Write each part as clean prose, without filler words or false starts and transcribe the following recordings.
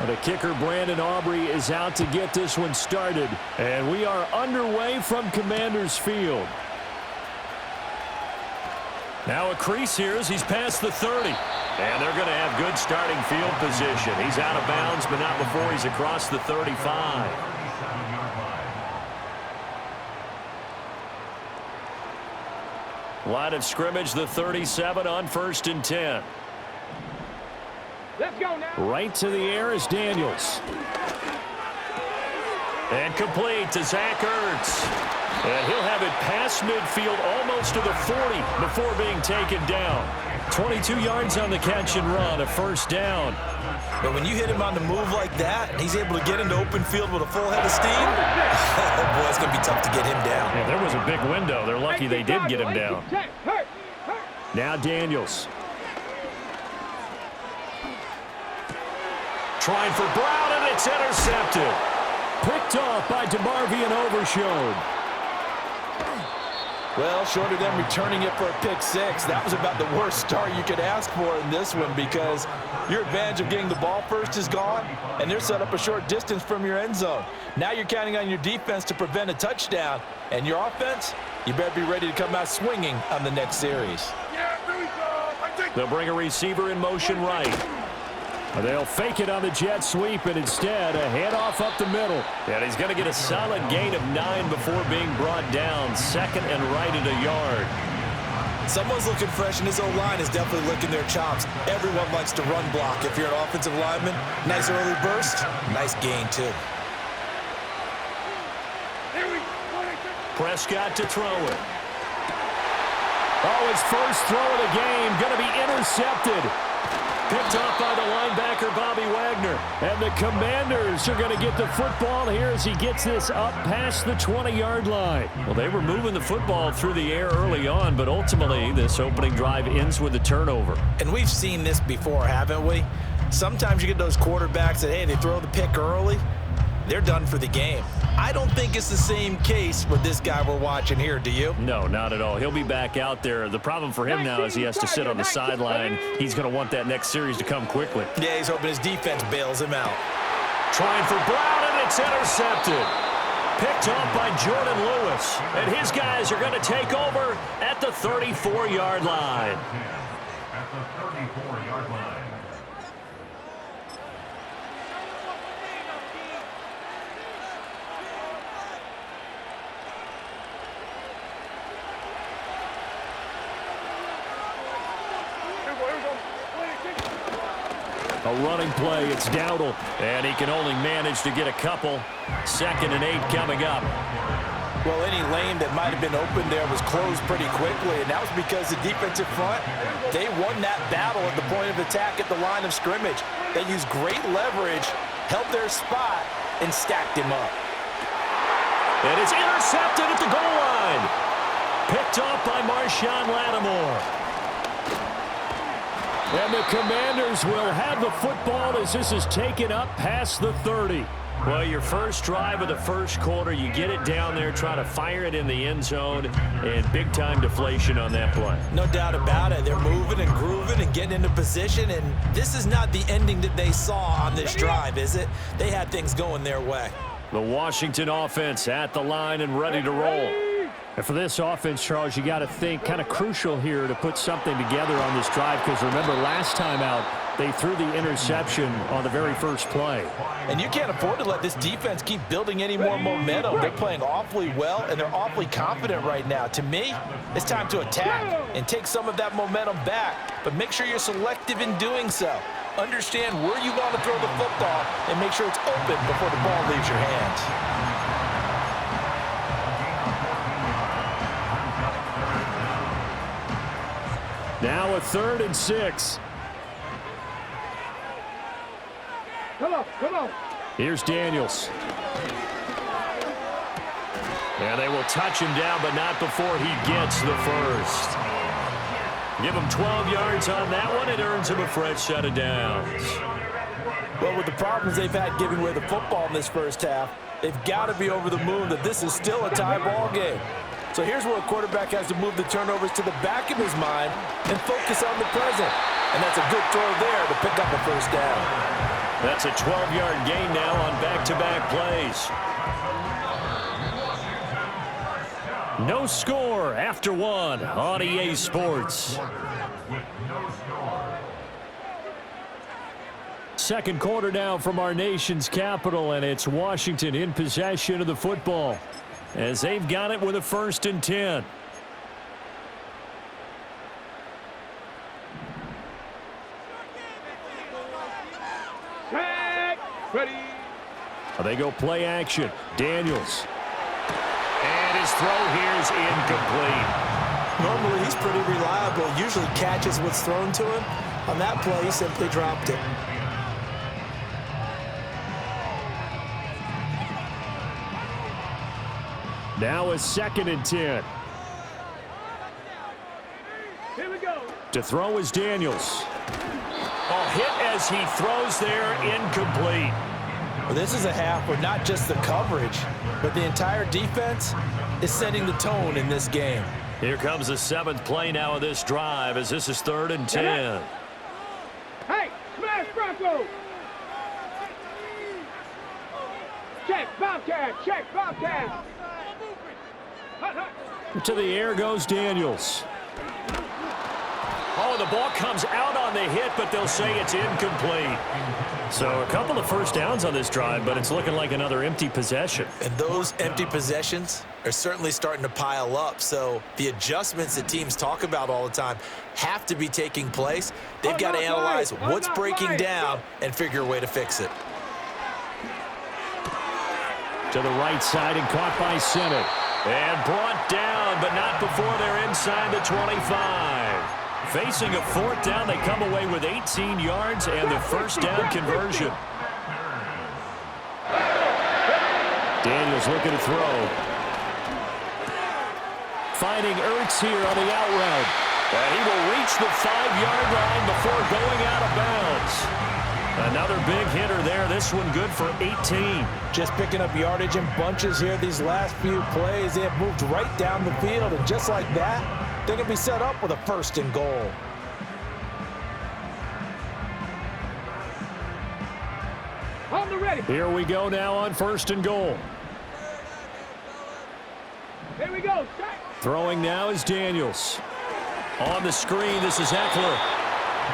The kicker, Brandon Aubrey, is out to get this one started. And we are underway from Commander's Field. Now a crease here as he's past the 30. And they're going to have good starting field position. He's out of bounds, but not before he's across the 35. Line of scrimmage, the 37 on 1st and 10. Let's go now. Right to the air is Daniels. And complete to Zach Ertz. And he'll have it past midfield almost to the 40 before being taken down. 22 yards on the catch and run, a first down. But when you hit him on the move like that, and he's able to get into open field with a full head of steam, oh boy, it's going to be tough to get him down. Yeah, there was a big window. They're lucky they did get him down. Now Daniels. Trying for Brown, and it's intercepted. Picked off by DeMarvion Overshown. Well, short of them returning it for a pick six, that was about the worst start you could ask for in this one because your advantage of getting the ball first is gone, and they're set up a short distance from your end zone. Now you're counting on your defense to prevent a touchdown, and your offense, you better be ready to come out swinging on the next series. They'll bring a receiver in motion right. They'll fake it on the jet sweep, and instead a handoff up the middle. And he's going to get a solid gain of 9 before being brought down. Second and right at a yard. Someone's looking fresh, and his O-line is definitely licking their chops. Everyone likes to run block. If you're an offensive lineman, nice early burst, nice gain too. Prescott to throw it. Oh, his first throw of the game, going to be intercepted. Picked off by the linebacker, Bobby Wagner. And the Commanders are going to get the football here as he gets this up past the 20-yard line. Well, they were moving the football through the air early on, but ultimately this opening drive ends with a turnover. And we've seen this before, haven't we? Sometimes you get those quarterbacks that, hey, they throw the pick early, they're done for the game. I don't think it's the same case with this guy we're watching here, do you? No, not at all. He'll be back out there. The problem for him now is he has to sit on the sideline. He's going to want that next series to come quickly. Yeah, he's hoping his defense bails him out. Trying for Brown, and it's intercepted. Picked off by Jordan Lewis. And his guys are going to take over at the 34-yard line. At the 34-yard line. A running play, it's Dowdle, and he can only manage to get a couple. 2nd and 8 coming up. Well, any lane that might have been open there was closed pretty quickly, and that was because the defensive front, they won that battle at the point of attack at the line of scrimmage. They used great leverage, held their spot, and stacked him up. And it's intercepted at the goal line. Picked off by Marshawn Lattimore. And the Commanders will have the football as this is taken up past the 30. Well, your first drive of the first quarter, you get it down there, try to fire it in the end zone, and big-time deflation on that play. No doubt about it. They're moving and grooving and getting into position, and this is not the ending that they saw on this drive, is it? They had things going their way. The Washington offense at the line and ready to roll. And for this offense, Charles, you got to think kind of crucial here to put something together on this drive because remember last time out, they threw the interception on the very first play. And you can't afford to let this defense keep building any more momentum. They're playing awfully well, and they're awfully confident right now. To me, it's time to attack and take some of that momentum back. But make sure you're selective in doing so. Understand where you want to throw the football and make sure it's open before the ball leaves your hands. Now a 3rd and 6. Come on. Here's Daniels. And they will touch him down, but not before he gets the first. Give him 12 yards on that one. It earns him a fresh set of downs. Well, with the problems they've had giving away the football in this first half, they've got to be over the moon that this is still a tie ball game. So here's where a quarterback has to move the turnovers to the back of his mind and focus on the present. And that's a good throw there to pick up a first down. That's a 12-yard gain now on back-to-back plays. No score after one on EA Sports. Second quarter now from our nation's capital, and it's Washington in possession of the football as they've got it with a 1st and 10. Ready. They go play action. Daniels. And his throw here is incomplete. Normally, he's pretty reliable. Usually catches what's thrown to him. On that play, he simply dropped it. Now a 2nd and 10. Here we go. To throw is Daniels. Oh, hit as he throws there, incomplete. Well, this is a half where not just the coverage, but the entire defense is setting the tone in this game. Here comes the 7th play now of this drive as this is 3rd and 10. Hey, smash Bronco. Check Bobcat. Check Bobcat. To the air goes Daniels. Oh, the ball comes out on the hit, but they'll say it's incomplete. So a couple of first downs on this drive, but it's looking like another empty possession. And those empty possessions are certainly starting to pile up. So the adjustments that teams talk about all the time have to be taking place. They've got to analyze what's breaking down and figure a way to fix it. To the right side and caught by Sinnott. And brought down, but not before they're inside the 25. Facing a 4th down, they come away with 18 yards and the 1st down conversion. Daniels looking to throw. Finding Ertz here on the out route. And he will reach the 5-yard line before going out of bounds. Another big hitter there. This one good for 18. Just picking up yardage in bunches here these last few plays. They have moved right down the field, and just like that, they're going to be set up with a 1st and goal. On the ready. Here we go now on 1st and goal. Here we go. Check. Throwing now is Daniels. On the screen, this is Eckler.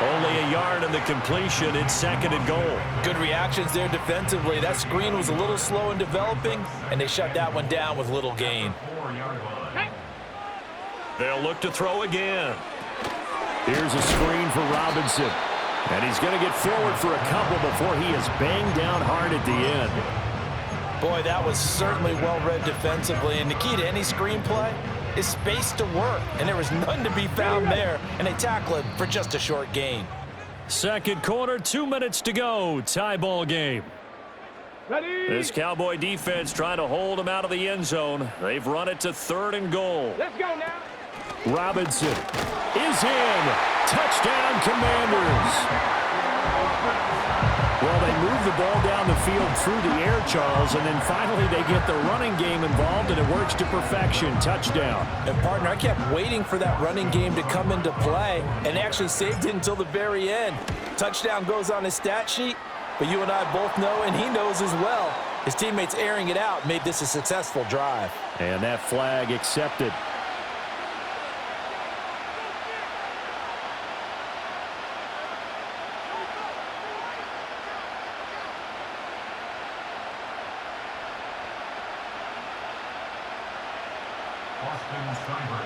Only a yard on the completion. It's 2nd and goal. Good reactions there defensively. That screen was a little slow in developing, and they shut that one down with little gain. They'll look to throw again. Here's a screen for Robinson. And he's going to get forward for a couple before he is banged down hard at the end. Boy, that was certainly well-read defensively. And the key to any screenplay is space to work. And there was none to be found there. And they tackle it for just a short gain. 2nd quarter, 2 minutes to go. Tie ball game. Ready. This Cowboy defense trying to hold him out of the end zone. They've run it to 3rd and goal. Let's go now. Robinson is in. Touchdown, Commanders. Well, they move the ball down the field through the air, Charles, and then finally they get the running game involved, and it works to perfection. Touchdown. And, partner, I kept waiting for that running game to come into play, and actually saved it until the very end. Touchdown goes on his stat sheet, but you and I both know, and he knows as well, his teammates airing it out made this a successful drive. And that flag accepted.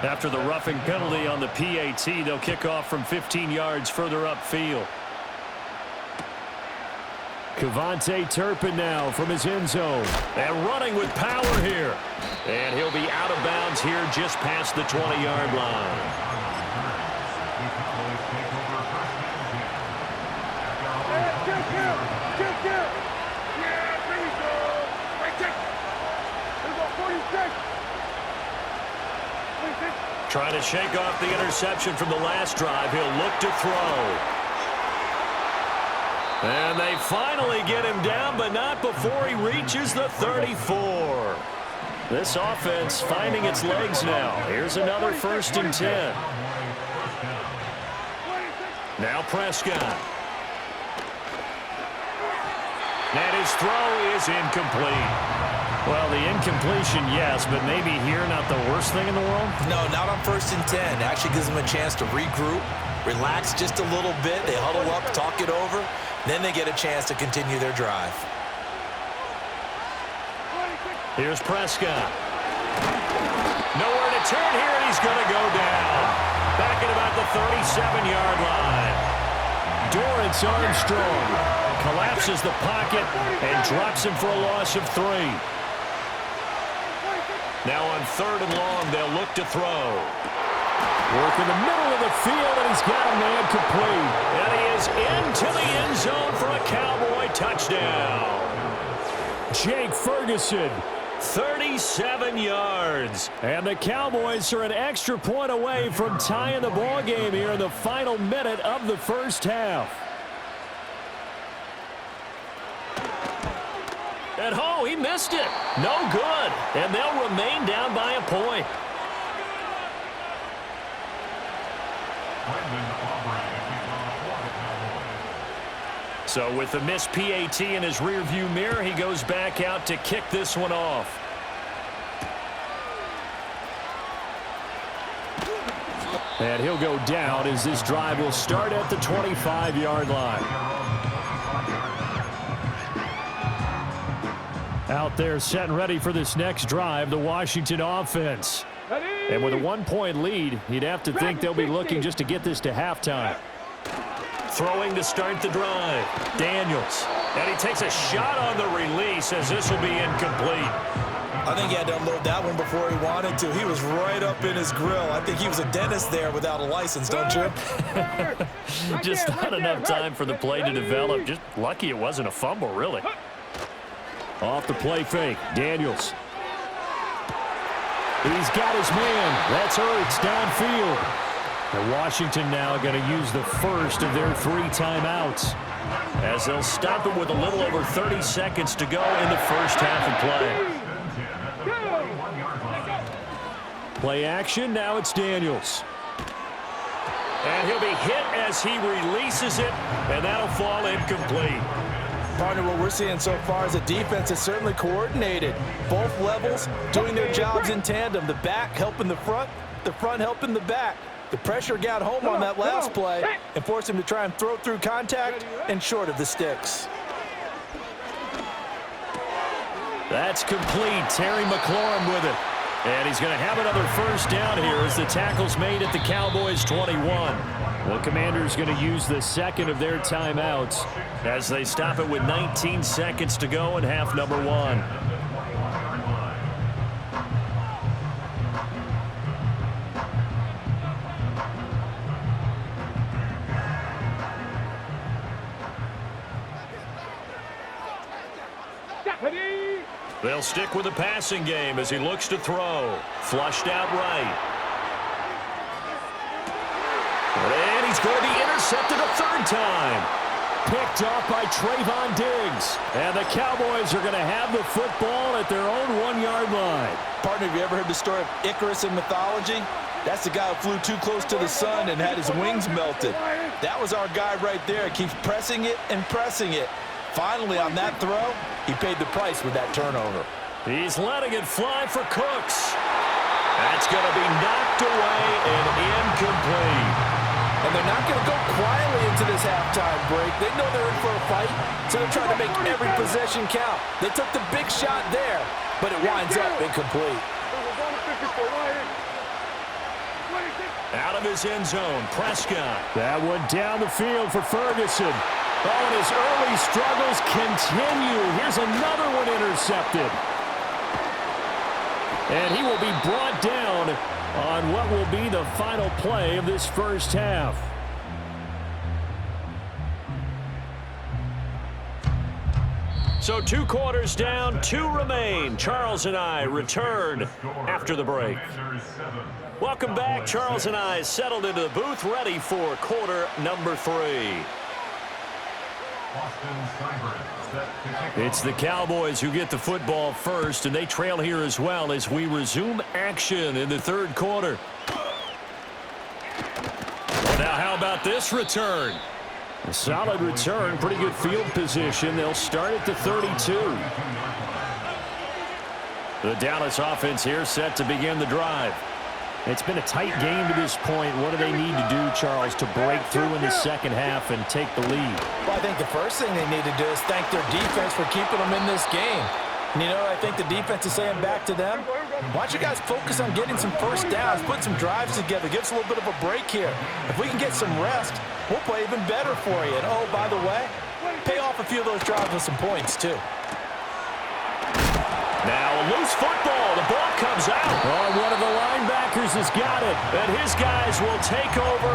After the roughing penalty on the PAT, they'll kick off from 15 yards further upfield. Kevontae Turpin now from his end zone. And running with power here. And he'll be out of bounds here just past the 20-yard line. Trying to shake off the interception from the last drive. He'll look to throw. And they finally get him down, but not before he reaches the 34. This offense finding its legs now. Here's another 1st and 10. Now Prescott. his throw is incomplete. Well, the incompletion, yes, but maybe here not the worst thing in the world? No, not on 1st and 10. It actually gives them a chance to regroup, relax just a little bit. They huddle up, talk it over. Then they get a chance to continue their drive. Here's Prescott. Nowhere to turn here, and he's going to go down. Back at about the 37-yard line. Dorrance Armstrong collapses the pocket and drops him for a loss of 3. Now on 3rd and long, they'll look to throw. Work in the middle of the field, and he's got a man complete. And he is into the end zone for a Cowboy touchdown. Jake Ferguson, 37 yards. And the Cowboys are an extra point away from tying the ball game here in the final minute of the first half. At home, he missed it. No good. And they'll remain down by a point. So with the missed PAT in his rearview mirror, he goes back out to kick this one off. And he'll go down as this drive will start at the 25-yard line. Out there set and ready for this next drive, the Washington offense. And with a 1-point lead, you'd have to think they'll be looking just to get this to halftime. Throwing to start the drive. Daniels. And he takes a shot on the release as this will be incomplete. I think he had to unload that one before he wanted to. He was right up in his grill. I think he was a dentist there without a license, don't you? Just not enough time for the play to develop. Just lucky it wasn't a fumble, really. Off the play fake. Daniels. He's got his man. That's Ertz downfield. And Washington now going to use the first of their 3 timeouts as they'll stop it with a little over 30 seconds to go in the first half of play. Play action. Now it's Daniels. And he'll be hit as he releases it, and that'll fall incomplete. Partner, what we're seeing so far is a defense is certainly coordinated. Both levels doing their jobs in tandem. The back helping the front helping the back. The pressure got home on that last play and forced him to try and throw through contact and short of the sticks. That's complete. Terry McLaurin with it. And he's going to have another first down here as the tackle's made at the Cowboys' 21. The Commanders going to use the second of their timeouts as they stop it with 19 seconds to go in half number 1. They'll stick with the passing game as he looks to throw. Flushed out right. And he's going to be intercepted a 3rd time. Picked off by Trayvon Diggs. And the Cowboys are going to have the football at their own 1-yard line. Partner, have you ever heard the story of Icarus in mythology? That's the guy who flew too close to the sun and had his wings melted. That was our guy right there. Keeps pressing it and pressing it. Finally, on that throw, he paid the price with that turnover. He's letting it fly for Cooks. That's going to be knocked away and incomplete. And they're not going to go quietly into this halftime break. They know they're in for a fight, so they're trying to make every possession count. They took the big shot there, but it winds up incomplete. Out of his end zone, Prescott. That one down the field for Ferguson. Oh, and his early struggles continue. Here's another one intercepted. And he will be brought down on what will be the final play of this first half. So 2 quarters down, 2 remain. Charles and I return after the break. Welcome back. Charles and I settled into the booth, ready for quarter number 3. It's the Cowboys who get the football first, and they trail here as well as we resume action in the 3rd quarter. Well, now how about this return? A solid return, pretty good field position. They'll start at the 32. The Dallas offense here set to begin the drive. It's been a tight game to this point. What do they need to do, Charles, to break through in the second half and take the lead? Well, I think the first thing they need to do is thank their defense for keeping them in this game. And, you know, I think the defense is saying back to them, why don't you guys focus on getting some first downs, put some drives together, give us a little bit of a break here. If we can get some rest, we'll play even better for you. And, oh, by the way, pay off a few of those drives with some points, too. Now a loose football. The ball comes out. Oh, one of the linebackers has got it. And his guys will take over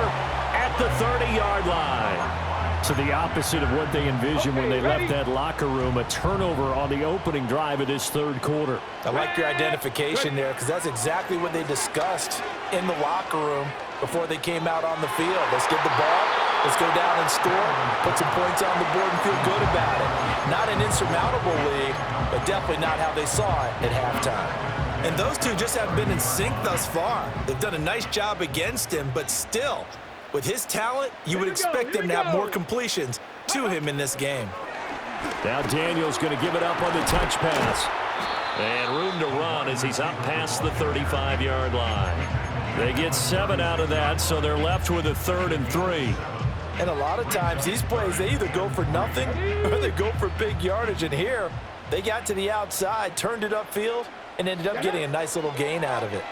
at the 30-yard line. So the opposite of what they envisioned when they left that locker room, a turnover on the opening drive of this third quarter. I like your identification there because that's exactly what they discussed in the locker room before they came out on the field. Let's get the ball. Let's go down and score, put some points on the board and feel good about it. Not an insurmountable lead, but definitely not how they saw it at halftime. And those two just haven't been in sync thus far. They've done a nice job against him, but still, with his talent, you would expect them to have more completions to him in this game. Now Daniel's going to give it up on the touch pass. And room to run as he's up past the 35-yard line. They get 7 out of that, so they're left with a 3rd and 3. And a lot of times, these plays, they either go for nothing or they go for big yardage. And here, they got to the outside, turned it upfield, and ended up getting a nice little gain out of it.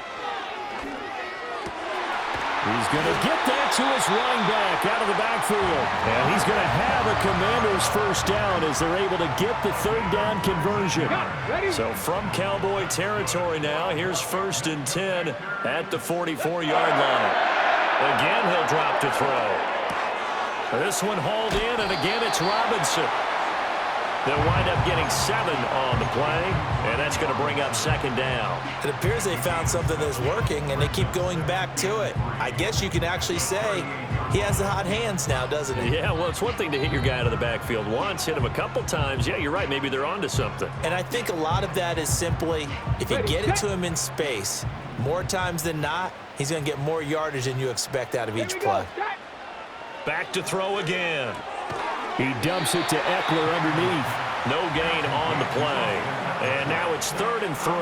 He's going to get that to his running back out of the backfield. And he's going to have a Commanders first down as they're able to get the 3rd down conversion. So from Cowboy territory now, here's 1st and 10 at the 44-yard line. Again, he'll drop to throw. This one hauled in, and again it's Robinson. They'll wind up getting 7 on the play, and that's going to bring up 2nd down. It appears they found something that's working, and they keep going back to it. I guess you can actually say he has the hot hands now, doesn't he? Yeah, well, it's one thing to hit your guy out of the backfield once, hit him a couple times. Yeah, you're right. Maybe they're onto something. And I think a lot of that is simply if you get it to him in space, more times than not, he's going to get more yardage than you expect out of each play. Back to throw again. He dumps it to Eckler underneath. No gain on the play. And now it's 3rd and 3.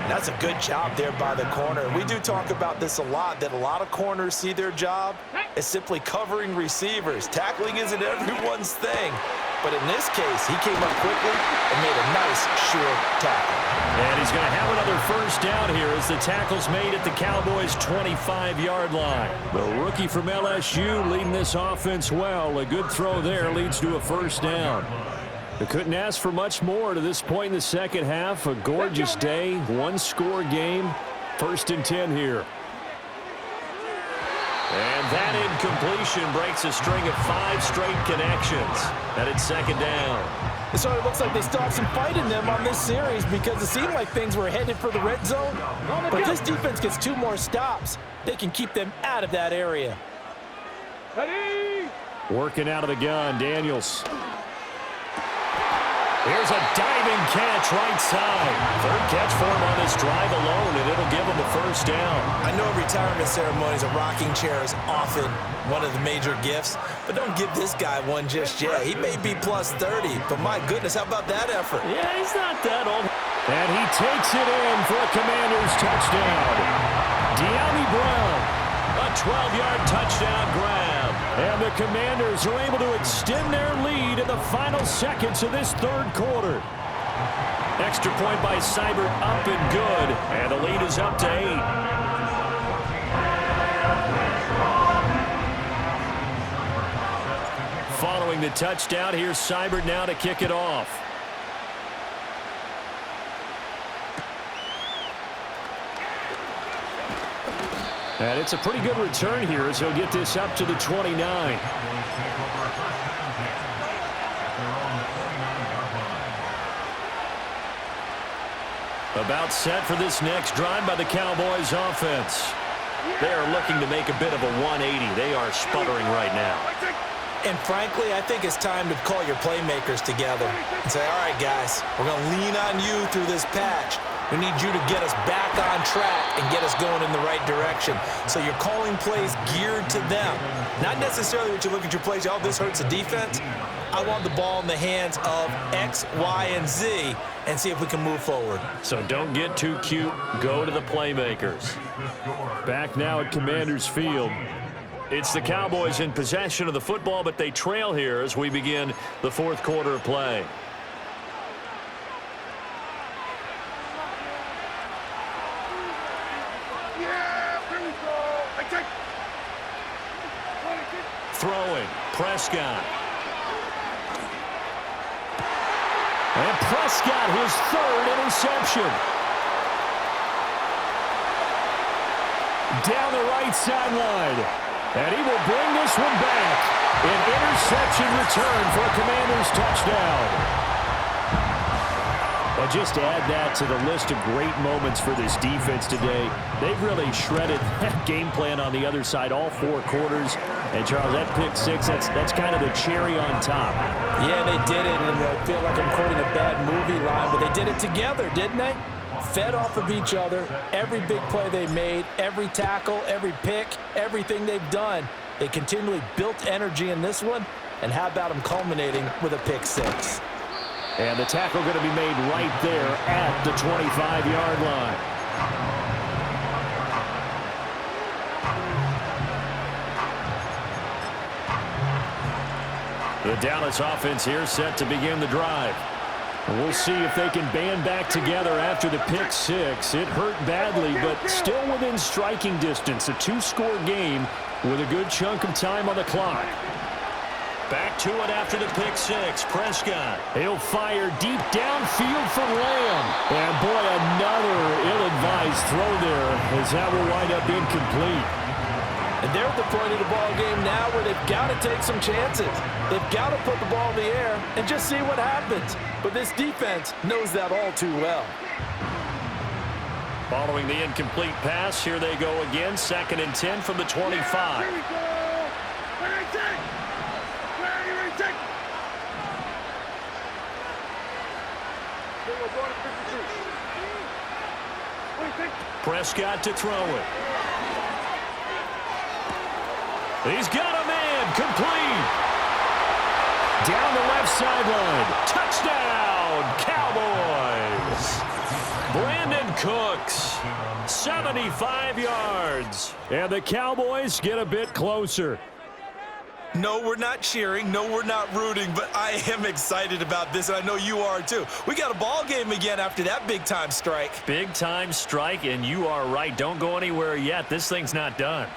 That's a good job there by the corner. We do talk about this a lot, that a lot of corners see their job as simply covering receivers. Tackling isn't everyone's thing. But in this case, he came up quickly and made a nice, sure tackle. And he's going to have another first down here as the tackle's made at the Cowboys' 25-yard line. The rookie from LSU leading this offense well. A good throw there leads to a first down. They couldn't ask for much more to this point in the second half. A gorgeous day, one-score game. 1st and 10 here. And that incompletion breaks a string of 5 straight connections. And it's 2nd down. So it looks like they still have some fight in them on this series because it seemed like things were headed for the red zone. But this defense gets 2 more stops. They can keep them out of that area. Working out of the gun, Daniels. Here's a diving catch right side. 3rd catch for him on this drive alone, and it'll give him a first down. I know retirement ceremonies, a rocking chair is often one of the major gifts, but don't give this guy one just yet. He may be plus 30, but my goodness, how about that effort? Yeah, he's not that old. And he takes it in for a Commanders touchdown. De'Ami Brown, a 12-yard touchdown grab. And the Commanders are able to extend their lead in the final seconds of this 3rd quarter. Extra point by Seibert up and good. And the lead is up to 8. Following the touchdown, here's Seibert now to kick it off. And it's a pretty good return here as he'll get this up to the 29. About set for this next drive by the Cowboys offense. They are looking to make a bit of a 180. They are sputtering right now. And frankly, I think it's time to call your playmakers together and say, all right, guys, we're going to lean on you through this patch. We need you to get us back on track and get us going in the right direction. So you're calling plays geared to them. Not necessarily what you look at your plays, oh, this hurts the defense. I want the ball in the hands of X, Y, and Z and see if we can move forward. So don't get too cute. Go to the playmakers. Back now at Commanders Field. It's the Cowboys in possession of the football, but they trail here as we begin the fourth quarter of play. Throwing, Prescott. And Prescott, his third interception. Down the right sideline. And he will bring this one back. An interception return for a Commanders touchdown. Well, just add that to the list of great moments for this defense today. They've really shredded that game plan on the other side all four quarters. And, Charles, that pick six, that's kind of the cherry on top. Yeah, they did it, and I feel like I'm quoting a bad movie line, but they did it together, didn't they? Fed off of each other, every big play they made, every tackle, every pick, everything they've done. They continually built energy in this one, and how about them culminating with a pick six? And the tackle going to be made right there at the 25-yard line. The Dallas offense here set to begin the drive. We'll see if they can band back together after the pick six. It hurt badly, but still within striking distance. A two-score game with a good chunk of time on the clock. Back to it after the pick six. Prescott. He'll fire deep downfield for Lamb. And, boy, another ill-advised throw there as that will wind up incomplete. And they're at the point of the ball game now where they've got to take some chances. They've got to put the ball in the air and just see what happens. But this defense knows that all too well. Following the incomplete pass, here they go again. 2nd and 10 from the 25. Here we go. Prescott to throw it. He's got a man, complete. Down the left sideline. Touchdown, Cowboys. Brandon Cooks, 75 yards. And the Cowboys get a bit closer. No, we're not cheering. No, we're not rooting, but I am excited about this, and I know you are too. We got a ball game again after that big-time strike. Big-time strike, and you are right. Don't go anywhere yet. This thing's not done.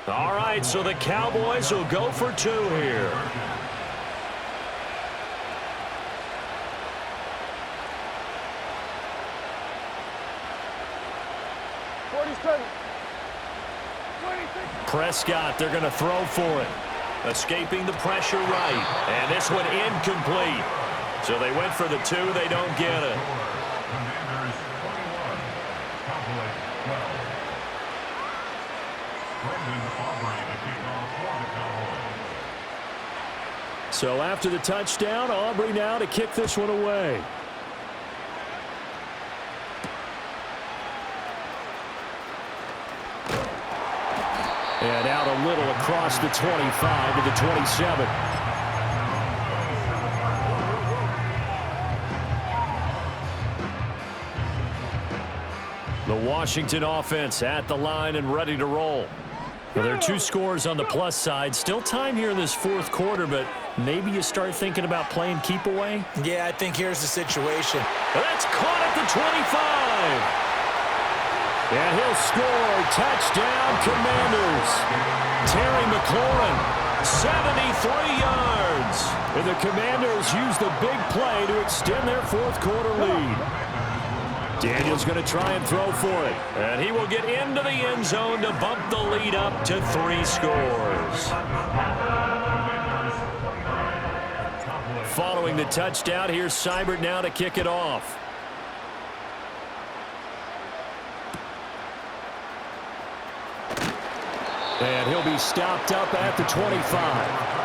All right, so the Cowboys will go for two here. Prescott, they're going to throw for it. Escaping the pressure right. And this one incomplete. So they went for the two. They don't get it. Commanders 21, Cowboys 12. Brendan Aubrey to kick off for the Cowboys. So after the touchdown, Aubrey now to kick this one away. And out a little across the 25 to the 27. The Washington offense at the line and ready to roll. Well, there are two scores on the plus side. Still time here in this fourth quarter, but maybe you start thinking about playing keep away? Yeah, I think here's the situation. That's caught at the 25. And he'll score. Touchdown, Commanders. Terry McLaurin, 73 yards. And the Commanders use the big play to extend their fourth quarter lead. Daniel's going to try and throw for it. And he will get into the end zone to bump the lead up to 3 scores. Following the touchdown, here's Seibert now to kick it off. And he'll be stopped up at the 25.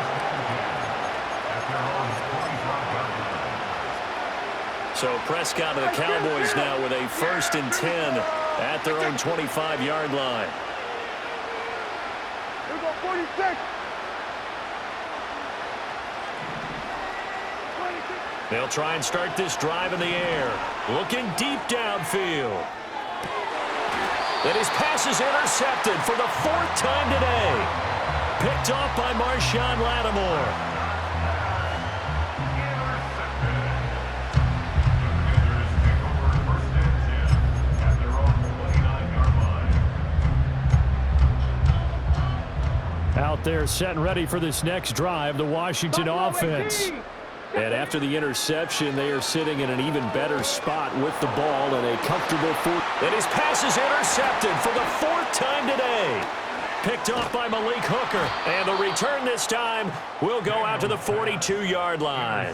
So Prescott of the Cowboys now with a 1st and 10 at their own 25-yard line. Here we go, 46. They'll try and start this drive in the air. Looking deep downfield. And his pass is intercepted for the 4th time today. Picked off by Marshawn Lattimore. Out there set and ready for this next drive, the Washington offense. And after the interception, they are sitting in an even better spot with the ball and a comfortable foot. And his pass is intercepted for the 4th time today. Picked off by Malik Hooker. And the return this time will go out to the 42-yard line.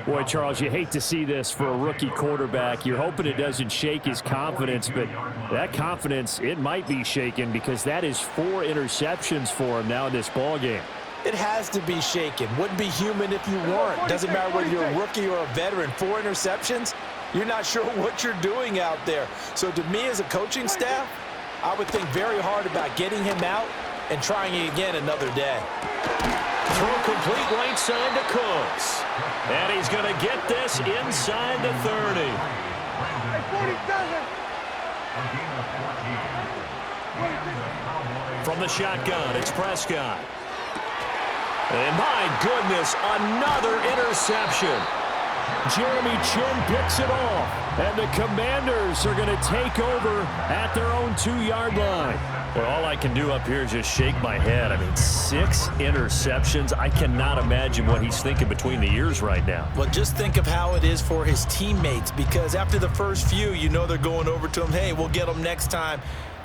Boy, Charles, you hate to see this for a rookie quarterback. You're hoping it doesn't shake his confidence, but that confidence, it might be shaken because that is 4 interceptions for him now in this ballgame. It has to be shaken. Wouldn't be human if you weren't. Doesn't matter whether you're a rookie or a veteran. 4 interceptions, you're not sure what you're doing out there. So to me as a coaching staff, I would think very hard about getting him out and trying it again another day. Throw complete right side to Cooks. And he's going to get this inside the 30. From the shotgun, it's Prescott. And my goodness, another interception. Jeremy Chin picks it off. And the Commanders are going to take over at their own 2-yard line. Well, all I can do up here is just shake my head. I mean, 6 interceptions. I cannot imagine what he's thinking between the ears right now. Well, just think of how it is for his teammates, because after the first few, you know they're going over to him, hey, we'll get them next time.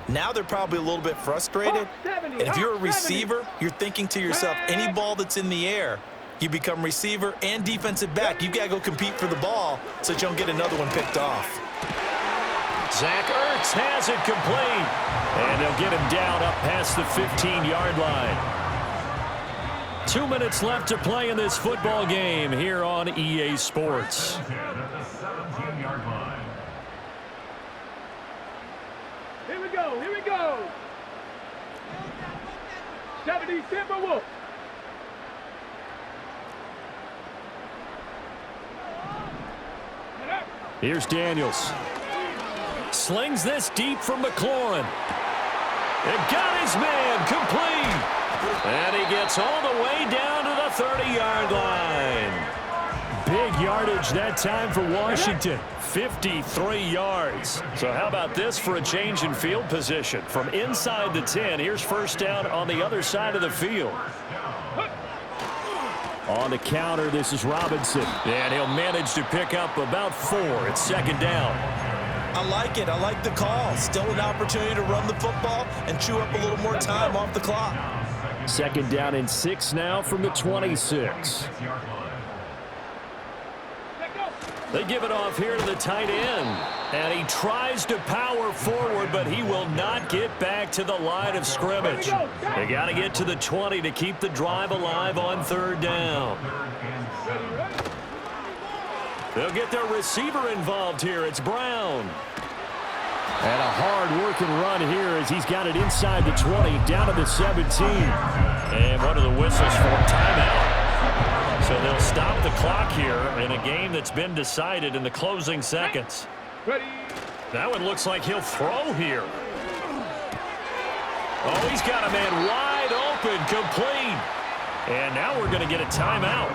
Now they're probably a little bit frustrated. And if you're a receiver, you're thinking to yourself, any ball that's in the air, you become receiver and defensive back. You've got to go compete for the ball so that you don't get another one picked off. Zach Ertz has it complete. And they'll get him down up past the 15-yard line. 2 minutes left to play in this football game here on EA Sports. Here we go, here we go. 70 Timberwolves. Here's Daniels. Slings this deep from McLaurin. And got his man complete. And he gets all the way down to the 30-yard line. Big yardage that time for Washington. 53 yards. So how about this for a change in field position? From inside the 10, here's first down on the other side of the field. On the counter, this is Robinson. And he'll manage to pick up about 4. It's second down. I like it. I like the call. Still an opportunity to run the football and chew up a little more time off the clock. Second down and 6 now from the 26. They give it off here to the tight end. And he tries to power forward, but he will not get back to the line of scrimmage. They got to get to the 20 to keep the drive alive on third down. They'll get their receiver involved here. It's Brown. And a hard-working run here as he's got it inside the 20, down to the 17. And one of the whistles for timeout. So they'll stop the clock here in a game that's been decided in the closing seconds. Ready. That one looks like he'll throw here. Oh, he's got a man wide open, complete. And now we're going to get a timeout.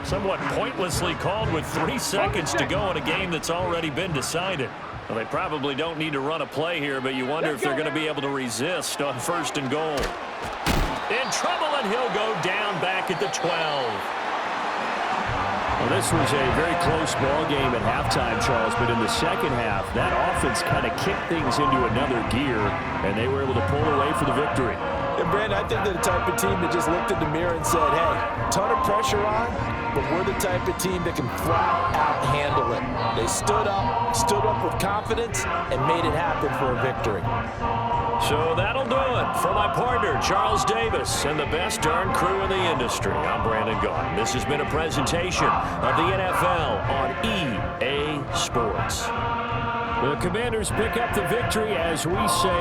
Somewhat pointlessly called with 3 seconds to go in a game that's already been decided. Well, they probably don't need to run a play here, but you wonder if they're going to be able to resist on first and goal. In trouble, and he'll go down back at the 12. Well, this was a very close ball game at halftime, Charles, but in the second half, that offense kind of kicked things into another gear, and they were able to pull away for the victory. And Brandon, I think they're the type of team that just looked in the mirror and said, hey, ton of pressure on, but we're the type of team that can flat out handle it. They stood up with confidence, and made it happen for a victory. So that'll do it for my partner, Charles Davis, and the best darn crew in the industry. I'm Brandon Gaudin. This has been a presentation of the NFL on EA Sports. The Commanders pick up the victory as we say.